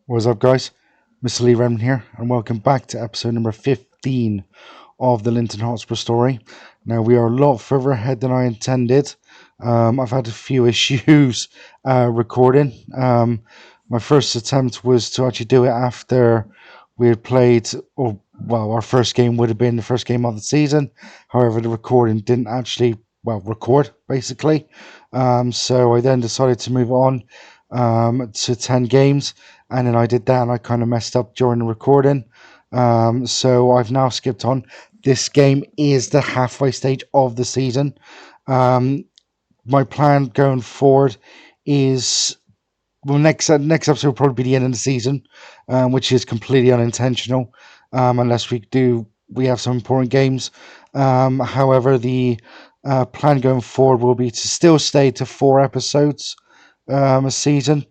What's up, guys? Mr. Lee Redmond here, and welcome back to episode number 15 of the Linton Hotspur story. Now, we are a lot further ahead than I intended. I've had a few issues recording. My first attempt was to actually do it after we had played, or well, our first game would have been the first game of the season. However, the recording didn't actually, record basically. So I then decided to move on to 10 games, and then I did that and I kind of messed up during the recording. So I've now skipped on. This game is the halfway stage of the season. My plan going forward is, next episode will probably be the end of the season, which is completely unintentional, unless we have some important games. However, the plan going forward will be to still stay to 4 episodes a season.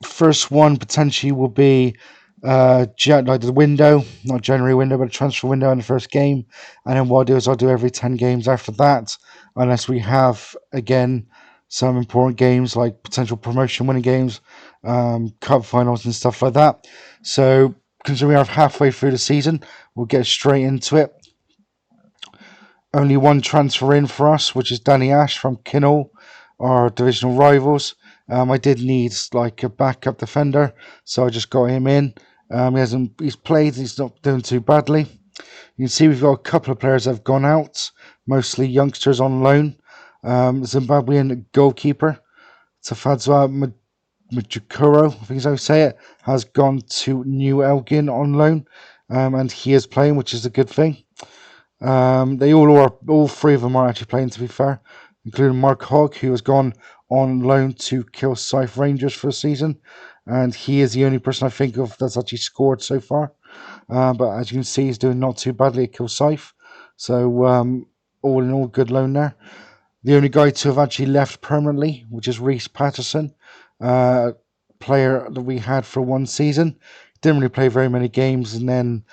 First one potentially will be like the window, not January window, but a transfer window in the first game. And then what I'll do is I'll do every 10 games after that, unless we have, again, some important games like potential promotion winning games, cup finals, and stuff like that. So, considering we're halfway through the season, we'll get straight into it. Only one transfer in for us, which is Danny Ash from Kinnell, our divisional rivals. I did need like a backup defender, so I just got him in. He's played, he's not doing too badly. You can see we've got a couple of players that have gone out, mostly youngsters on loan. Zimbabwean goalkeeper Tafadzwa Machukuro, I think is how you say it, has gone to New Elgin on loan, and he is playing, which is a good thing. All three of them are actually playing, to be fair, including Mark Hogg, who has gone on loan to Kilsyth Rangers for a season, and he is the only person I think of that's actually scored so far. But as you can see, he's doing not too badly at Kilsyth, so all in all, good loan there. The only guy to have actually left permanently, which is Reese Patterson, player that we had for one season. Didn't really play very many games, and then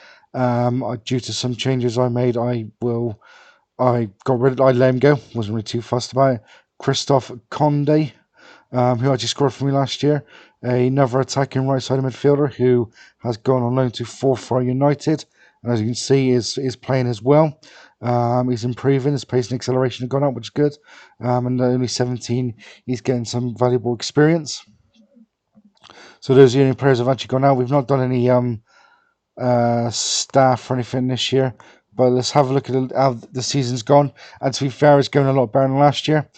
due to some changes I made, I let him go. Wasn't really too fussed about it. Christophe Conde, who actually scored for me last year, another attacking right side midfielder who has gone on loan to Forfar United, and as you can see, is playing as well. He's improving. His pace and acceleration have gone up, which is good. And at only 17, he's getting some valuable experience. So those are the only players who've actually gone out. We've not done any staff or anything this year, but let's have a look at how the season's gone. And to be fair, it's going a lot better than last year.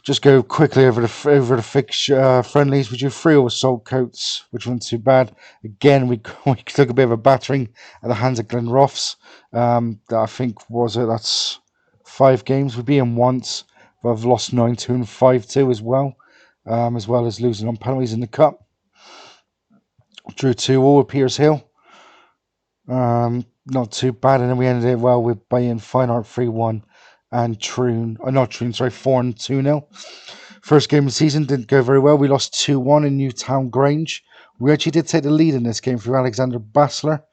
Just go quickly over the fixture friendlies. We drew 3 with Salt Coats, which wasn't too bad. Again, we took a bit of a battering at the hands of Glenrothes. That I think that's 5 games. We've been once, but I've lost 9-2 and 5-2 as well as losing on penalties in the cup. Drew 2-2 with Peters Hill. Not too bad, and then we ended it well with Bayern Fine Art 3-1 and Troon, 4-2-0. First game of the season didn't go very well. We lost 2-1 in Newtown Grange. We actually did take the lead in this game through Alexander Bassler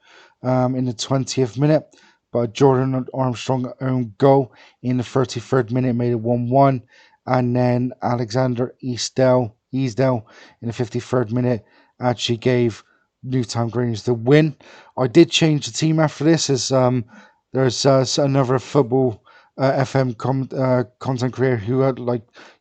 in the 20th minute, but Jordan Armstrong own goal in the 33rd minute made it 1-1, and then Alexander Easdale in the 53rd minute actually gave Newtown Grange the win. I did change the team after this, as there's another football FM content creator who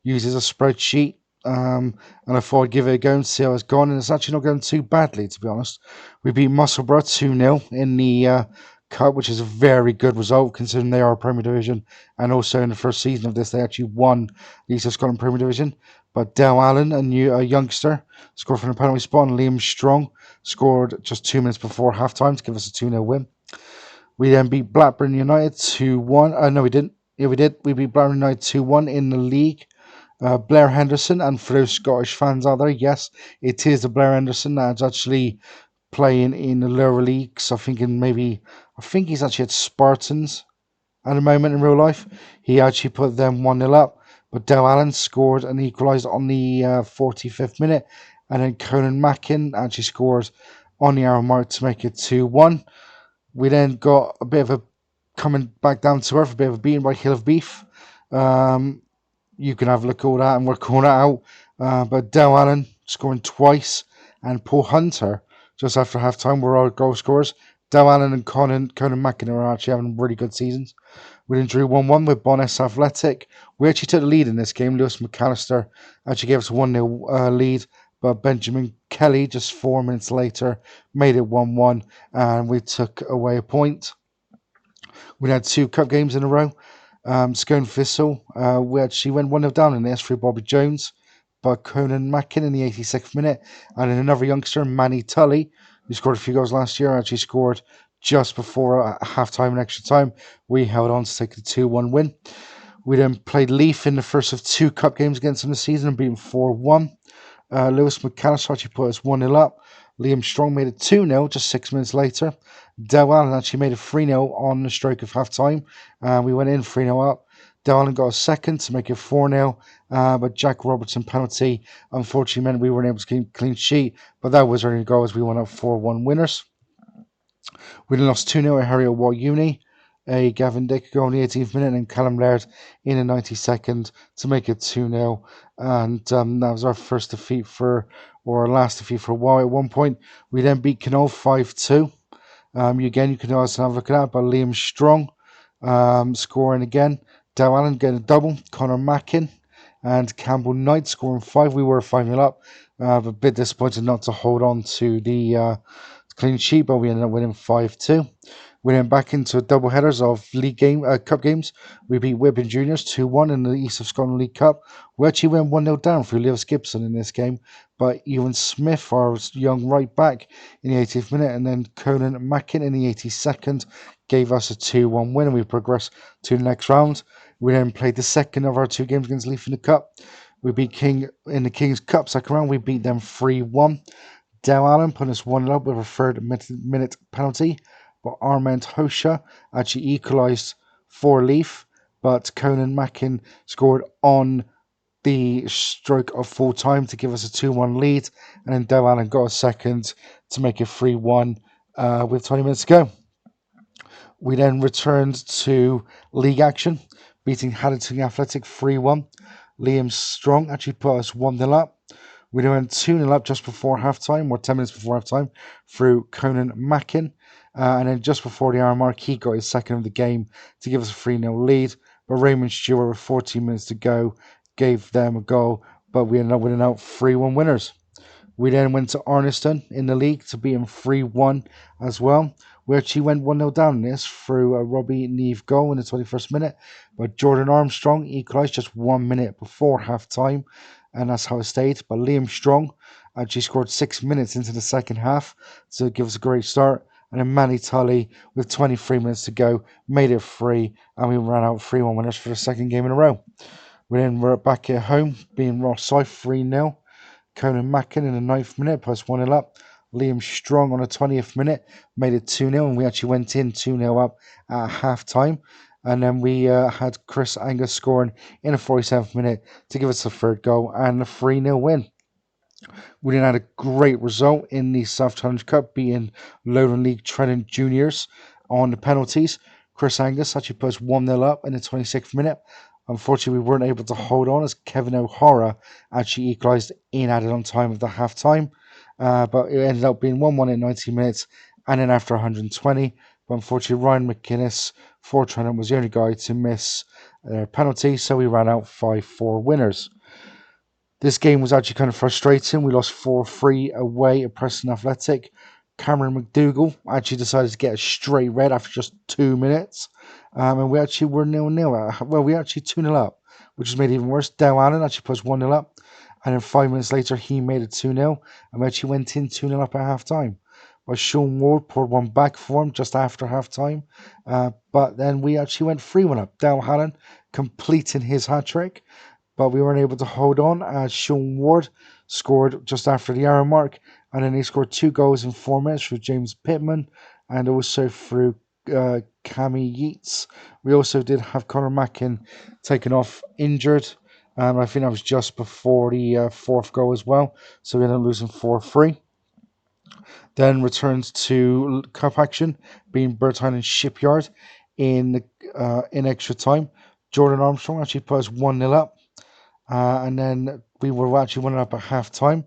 uses a spreadsheet, and I thought I'd give it a go and see how it's gone, and it's actually not going too badly, to be honest. We beat Musselburgh 2-0 in the cup, which is a very good result considering they are a Premier Division, and also in the first season of this they actually won the East of Scotland Premier Division. But Dale Allen, a youngster, scored from a penalty spot, and Liam Strong scored just 2 minutes before half-time to give us a 2-0 win. We then beat Blackburn United 2-1. No, we didn't. Yeah, we did. We beat Blackburn United 2-1 in the league. Blair Henderson, and for those Scottish fans out there, yes, it is the Blair Henderson that's actually playing in the lower leagues. I think he's actually at Spartans at the moment in real life. He actually put them 1-0 up, but Dale Allen scored and equalised on the 45th minute, and then Conan Mackin actually scored on the hour mark to make it 2-1. We then got a bit of a coming back down to earth, a bit of a beating by Hill of Beef. You can have a look at all that and work all that out. But Dale Allen scoring twice, and Paul Hunter just after half time were our goal scorers. Dow Allen and Conan Mackin are actually having really good seasons. We then drew 1-1 with Bonus Athletic. We actually took the lead in this game. Lewis McAllister actually gave us a 1-0 lead, but Benjamin Kelly just 4 minutes later made it 1-1, and we took away a point. We had two cup games in a row. Scone Thistle, we actually went 1-0 down in this through Bobby Jones, but Conan Mackin in the 86th minute, and then another youngster, Manny Tully, who scored a few goals last year, actually scored just before half time and extra time. We held on to take the 2-1 win. We then played Leaf in the first of two cup games against them this season and beat them 4-1. Lewis McAllister actually put us 1-0 up. Liam Strong made it 2-0 just 6 minutes later. Del Allen actually made it 3-0 on the stroke of half time. We went in 3-0 up. Del Allen got a second to make it 4-0, but Jack Robertson penalty unfortunately meant we weren't able to keep clean sheet, but that was our only goal as we went up 4-1 winners. We then lost 2-0 at Harriet Watt Uni. A Gavin Dick goal in the 18th minute and Callum Laird in the 92nd to make it 2-0. And that was our first defeat or our last defeat for a while. At one point, we then beat Canol 5-2. Again, you can also have a look at that by Liam Strong scoring again. Dow Allen getting a double. Connor Mackin and Campbell Knight scoring 5. We were 5-0 up. But a bit disappointed not to hold on to the clean sheet, but we ended up winning 5-2. We went back into double headers of cup games. We beat Whitburn Juniors 2-1 in the East of Scotland League Cup. We actually went 1-0 down through Lewis Gibson in this game, but Ewan Smith, our young right back, in the 80th minute, and then Conan Mackin in the 82nd gave us a 2-1 win, and we progressed to the next round. We then played the second of our two games against Leaf in the Cup. We beat King in the King's Cup second round. We beat them 3-1. Dow Allen put us 1-0 up with a third minute penalty, but Armand Hosha actually equalised for Leaf, but Conan Mackin scored on the stroke of full time to give us a 2-1 lead, and then Dow Allen got a second to make it 3-1 with 20 minutes to go. We then returned to league action, beating Haddington Athletic 3-1. Liam Strong actually put us 1-0 up. We then went 2-0 up just before halftime, or 10 minutes before halftime, through Conan Mackin. And then just before the hour mark, he got his second of the game to give us a 3-0 lead. But Raymond Stewart, with 14 minutes to go, gave them a goal. But we ended up winning out 3-1 winners. We then went to Arniston in the league to beat them 3-1 as well. We actually went 1-0 down in this through a Robbie Neve goal in the 21st minute. But Jordan Armstrong equalised just 1 minute before half time, and that's how it stayed. But Liam Strong actually scored 6 minutes into the second half to give us a great start. And then Manny Tully, with 23 minutes to go, made it 3, and we ran out 3-1 winners for the second game in a row. We then were back at home, being Ross Syth 3-0. Conan Mackin in the 9th minute, plus 1-0 up. Liam Strong on the 20th minute made it 2-0, and we actually went in 2-0 up at half time. And then we had Chris Angus scoring in the 47th minute to give us the third goal and a 3-0 win. We then had a great result in the South Challenge Cup, beating Lowland League Trident Juniors on the penalties. Chris Angus actually put us 1-0 up in the 26th minute. Unfortunately, we weren't able to hold on as Kevin O'Hara actually equalised in added on time of the half time. But it ended up being 1-1 in 90 minutes and then after 120. But unfortunately, Ryan McInnes for Trident was the only guy to miss their penalty, so we ran out 5-4 winners. This game was actually kind of frustrating. We lost 4-3 away at Preston Athletic. Cameron McDougall actually decided to get a straight red after just 2 minutes. And we actually were 0-0. Well, we actually 2-0 up, which was made even worse. Dow Allen actually pushed 1-0 up. And then 5 minutes later, he made it 2-0. And we actually went in 2-0 up at half time. But Sean Ward poured one back for him just after half time. But then we actually went 3-1 up. Dow Allen completing his hat trick, but we weren't able to hold on as Sean Ward scored just after the hour mark, and then he scored 2 goals in 4 minutes through James Pittman and also through Cammy Yeats. We also did have Connor Mackin taken off injured. I think that was just before the fourth goal as well, so we ended up losing 4-3. Then returned to cup action, being Bird Highland Shipyard in extra time. Jordan Armstrong actually put us 1-0 up. And then we were actually 1-0 up at half time.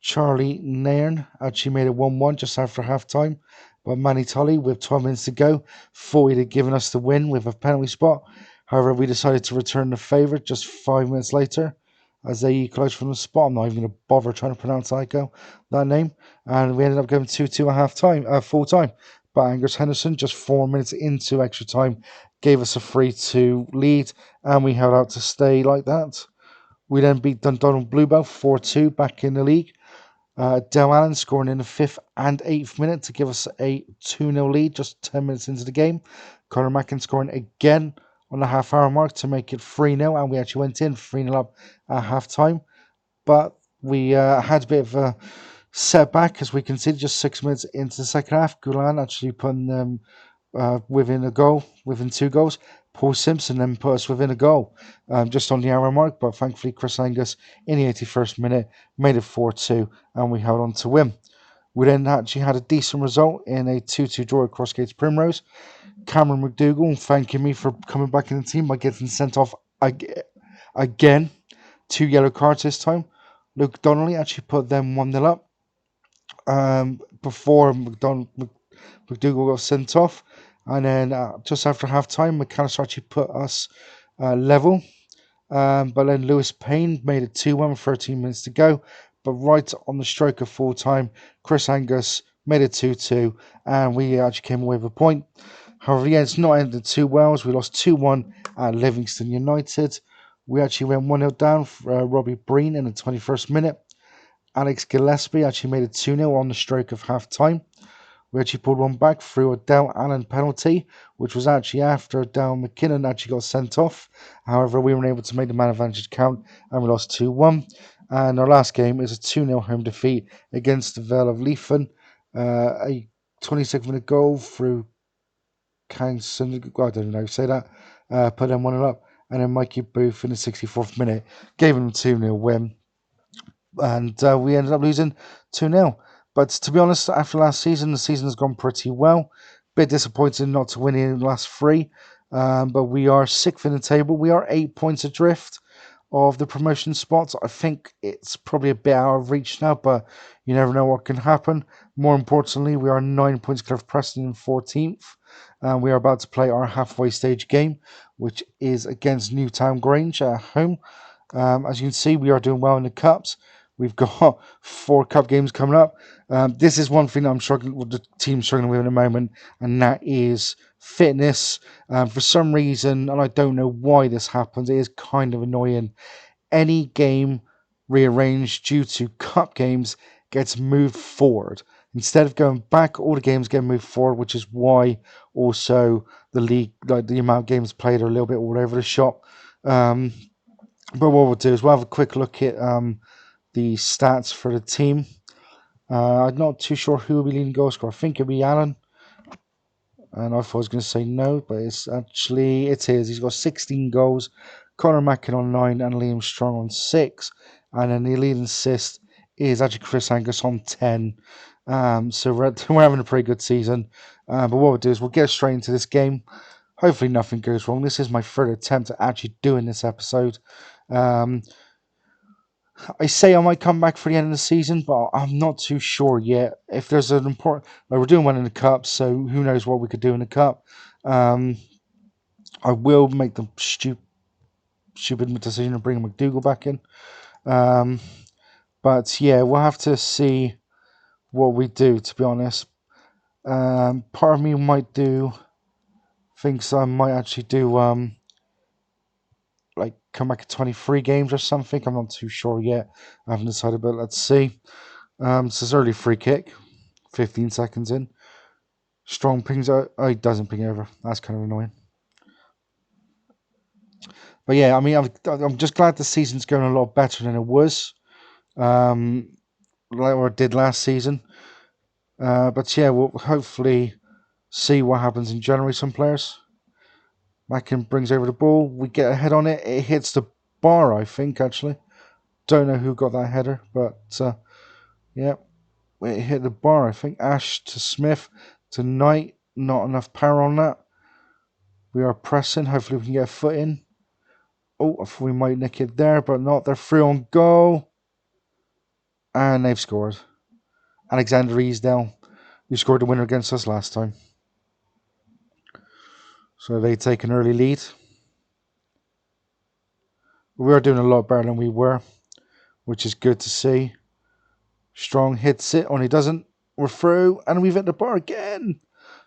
Charlie Nairn actually made it 1-1 just after half time. But Manny Tully, with 12 minutes to go, thought he'd have given us the win with a penalty spot. However, we decided to return the favour just 5 minutes later as they equalised from the spot. I'm not even going to bother trying to pronounce that name. And we ended up going 2-2 at half time, full time. But Angus Henderson, just 4 minutes into extra time, gave us a 3-2 lead, and we held out to stay like that. We then beat Dundonald Bluebell 4-2 back in the league. Del Allen scoring in the 5th and 8th minute to give us a 2-0 lead just 10 minutes into the game. Conor Mackin scoring again on the half-hour mark to make it 3-0, and we actually went in 3-0 up at half-time. But we had a bit of a setback as we conceded just 6 minutes into the second half. Gulan actually putting them within 2 goals. Paul Simpson then put us within a goal just on the hour mark, but thankfully Chris Angus in the 81st minute made it 4-2, and we held on to win. We then actually had a decent result in a 2-2 draw at Crossgates Primrose. Cameron McDougall thanking me for coming back in the team by getting sent off again. 2 yellow cards this time. Luke Donnelly actually put them 1-0 up before McDougall got sent off. And then just after half time, McAllister actually put us level. But then Lewis Payne made it 2-1 with 13 minutes to go. But right on the stroke of full time, Chris Angus made it 2-2, and we actually came away with a point. However, yeah, it's not ended too well as we lost 2-1 at Livingston United. We actually went 1-0 down for Robbie Breen in the 21st minute. Alex Gillespie actually made it 2-0 on the stroke of half time. We actually pulled one back through a Del Allen penalty, which was actually after Dal McKinnon actually got sent off. However, we were able to make the man advantage count, and we lost 2-1. And our last game is a 2-0 home defeat against the Vale of Linton. A 26th-minute goal through Canson, I don't know how to say that, put them 1-0 up. And then Mikey Booth in the 64th minute gave them a 2-0 win. And we ended up losing 2-0. But to be honest, after last season, the season has gone pretty well. Bit disappointing not to win in the last three, but we are 6th in the table. We are 8 points adrift of the promotion spots. I think it's probably a bit out of reach now, but you never know what can happen. More importantly, we are 9 points clear of Preston in 14th. We are about to play our halfway stage game, which is against Newtown Grange at home. As you can see, we are doing well in the cups. We've got 4 cup games coming up. This is one thing that I'm struggling with, the team struggling with at the moment, and that is fitness. For some reason, and I don't know why this happens, it is kind of annoying. Any game rearranged due to cup games gets moved forward. Instead of going back, all the games get moved forward, which is why also the league, like the amount of games played, are a little bit all over the shop. But what we'll do is we'll have a quick look at the stats for the team. I'm not too sure who will be leading goal scorer. I think it'll be Alan. And I thought I was going to say no, but it is. He's got 16 goals. Conor Mackin on 9 and Liam Strong on 6. And then the leading assist is actually Chris Angus on 10. So we're having a pretty good season. But what we'll do is we'll get straight into this game. Hopefully nothing goes wrong. This is my third attempt at actually doing this episode. I say I might come back for the end of the season, but I'm not too sure yet. If there's an important, like we're doing one in the cup, so who knows what we could do in the cup. I will make the stupid decision of bringing McDougall back in. But yeah, we'll have to see what we do. To be honest, part of me might thinks I might actually do like come back at 23 games or something. I'm not too sure yet. I haven't decided, but let's see. So it's early free kick, 15 seconds in. Strong pings out. Oh, he doesn't ping over. That's kind of annoying. But yeah, I mean, I'm just glad the season's going a lot better than it was, like what it did last season. But yeah, we'll hopefully see what happens in January. Some players. Mackin brings over the ball. We get a head on it. It hits the bar, I think, actually. Don't know who got that header, but yeah, it hit the bar, I think. Ash to Smith to Knight. Not enough power on that. We are pressing. Hopefully we can get a foot in. Oh, I thought we might nick it there, but not. They're free on goal. And they've scored. Alexander Easdale, who scored the winner against us last time. So they take an early lead. We are doing a lot better than we were, which is good to see. Strong hits it, only doesn't. We're through, and we've hit the bar again.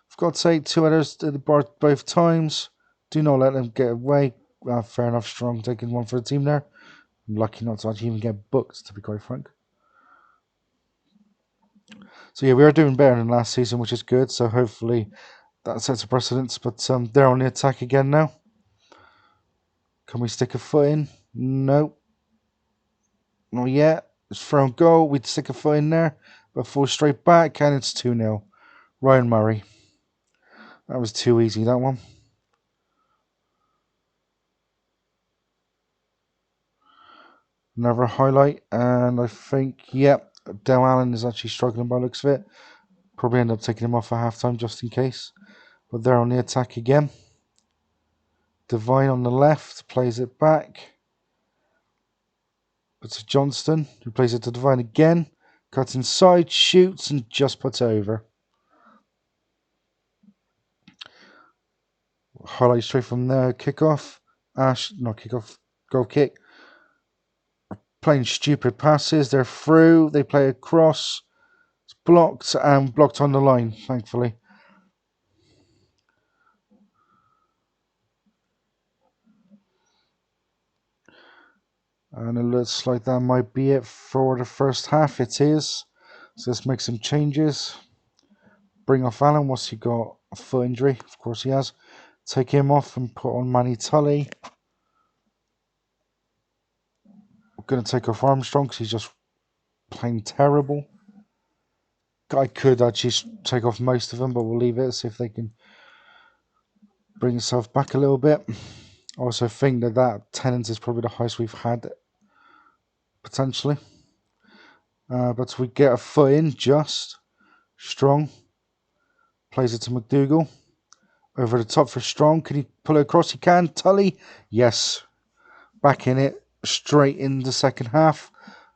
For God's sake, 2 headers to the bar both times. Do not let them get away. Fair enough, Strong taking one for the team there. I'm lucky not to actually even get booked, to be quite frank. So yeah, we are doing better than last season, which is good. So hopefully that sets a precedence. But they're on the attack again now. Can we stick a foot in? No. Not yet. It's thrown goal. We'd stick a foot in there. But fall straight back, and it's 2-0. Ryan Murray. That was too easy, that one. Another highlight, and I think, yep, Dale Allen is actually struggling by the looks of it. Probably end up taking him off at half-time just in case. But they're on the attack again. Devine on the left, plays it back. But to Johnston, who plays it to Devine again. Cuts inside, shoots, and just puts over. Highlight straight from the kickoff. Not kickoff, goal kick. Playing stupid passes. They're through. They play across. It's blocked and blocked on the line, thankfully. And it looks like that might be it for the first half. It is. So let's make some changes. Bring off Allen. What's he got? A foot injury. Of course he has. Take him off and put on Manny Tully. We're going to take off Armstrong because he's just playing terrible. I could actually take off most of them, but we'll leave it. See if they can bring himself back a little bit. I also think that Tennant is probably the highest we've had, potentially. But we get a foot in, just. Strong. Plays it to McDougall. Over the top for Strong. Can he pull it across? He can. Tully. Yes. Back in it. Straight in the second half.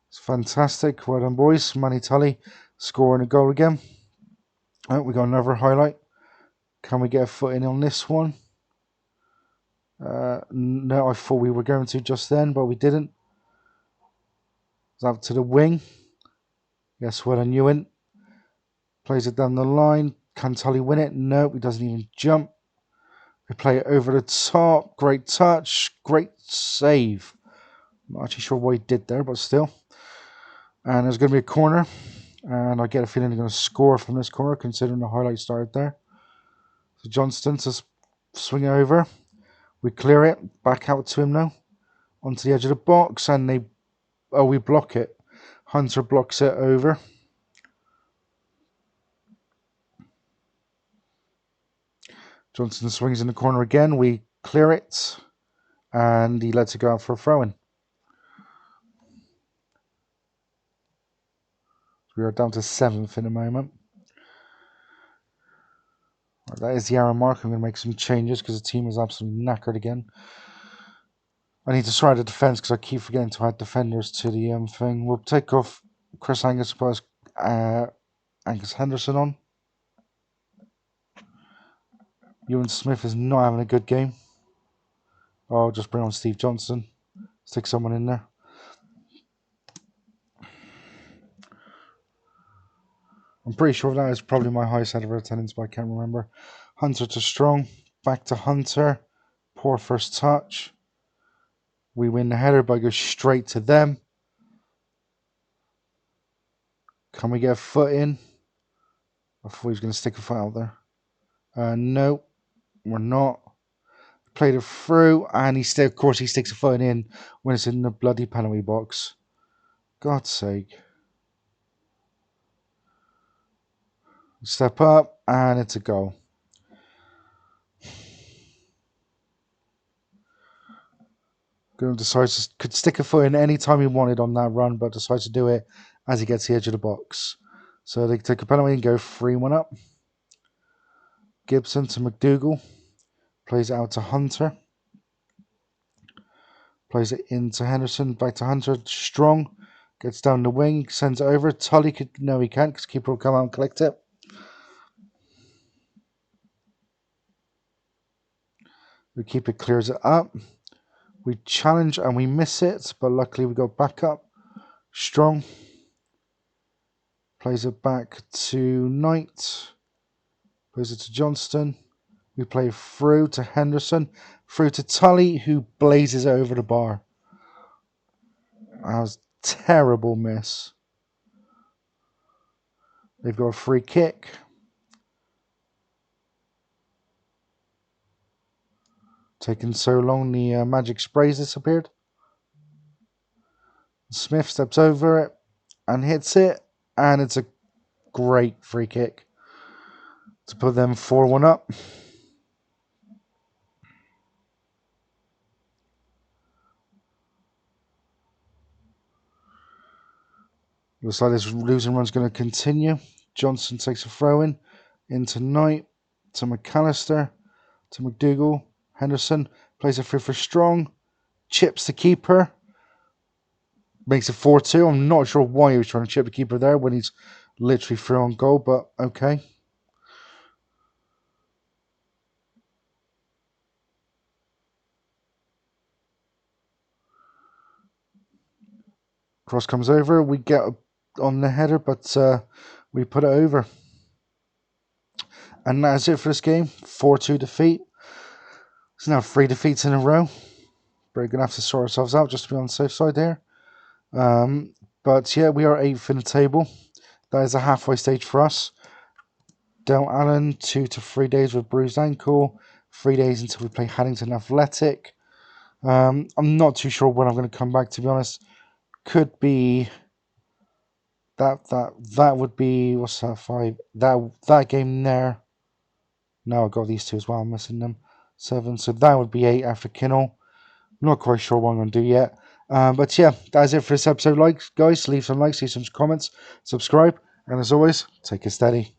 It's fantastic. Well done, boys. Manny Tully scoring a goal again. Oh, we got another highlight. Can we get a foot in on this one? No, I thought we were going to just then, but we didn't. It's out to the wing. Yes, well done, Ewan. Plays it down the line. Can Tully win it? No, he doesn't even jump. They play it over the top. Great touch. Great save. I'm not actually sure what he did there, but still. And there's going to be a corner. And I get a feeling they're going to score from this corner, considering the highlight started there. So Johnston to swing it over. We clear it. Back out to him now. Onto the edge of the box. And we block it. Hunter blocks it over. Johnson swings in the corner again. We clear it. And he lets it go out for a throw-in. We are down to 7th in a moment. That is the hour mark. I'm going to make some changes because the team is absolutely knackered again. I need to start the defence because I keep forgetting to add defenders to the thing. We'll take off Chris Angus, plus Angus Henderson on. Ewan Smith is not having a good game. I'll just bring on Steve Johnson. Stick someone in there. I'm pretty sure that is probably my highest ever attendance, but I can't remember. Hunter to Strong. Back to Hunter. Poor first touch. We win the header, but I go straight to them. Can we get a foot in? I thought he was going to stick a foot out there. No, we're not. Played it through, and of course, he sticks a foot in when it's in the bloody penalty box. God's sake. Step up, and it's a goal. Could stick a foot in any time he wanted on that run, but decides to do it as he gets the edge of the box. So they take a penalty and go 3-1 up. Gibson to McDougall. Plays it out to Hunter. Plays it into Henderson. Back to Hunter. Strong. Gets down the wing, sends it over. Tully could... No, he can't, because keeper will come out and collect it. The keeper clears it up. We challenge and we miss it, but luckily we got back up. Strong. Plays it back to Knight. Plays it to Johnston. We play through to Henderson. Through to Tully, who blazes it over the bar. That was a terrible miss. They've got a free kick. Taking so long, the magic sprays disappeared. Smith steps over it and hits it, and it's a great free kick to put them 4-1 up. Looks like this losing run's going to continue. Johnson takes a throw in into Knight, to McAllister, to McDougall. Henderson plays it through for Strong, chips the keeper, makes it 4-2. I'm not sure why he was trying to chip the keeper there when he's literally through on goal, but okay. Cross comes over, we get on the header, but we put it over. And that's it for this game. 4-2 defeat. It's now 3 defeats in a row. We're going to have to sort ourselves out just to be on the safe side there. But yeah, we are 8th in the table. That is a halfway stage for us. Del Allen, 2 to 3 days with bruised ankle. 3 days until we play Haddington Athletic. I'm not too sure when I'm going to come back, to be honest. Could be that would be, what's that, 5? That game there. No, I got these two as well. I'm missing them. 7. So that would be 8 after Kinnell. I'm not quite sure what I'm going to do yet. But yeah, that's it for this episode. Like, guys, leave some likes, leave some comments, subscribe, and as always, take it steady.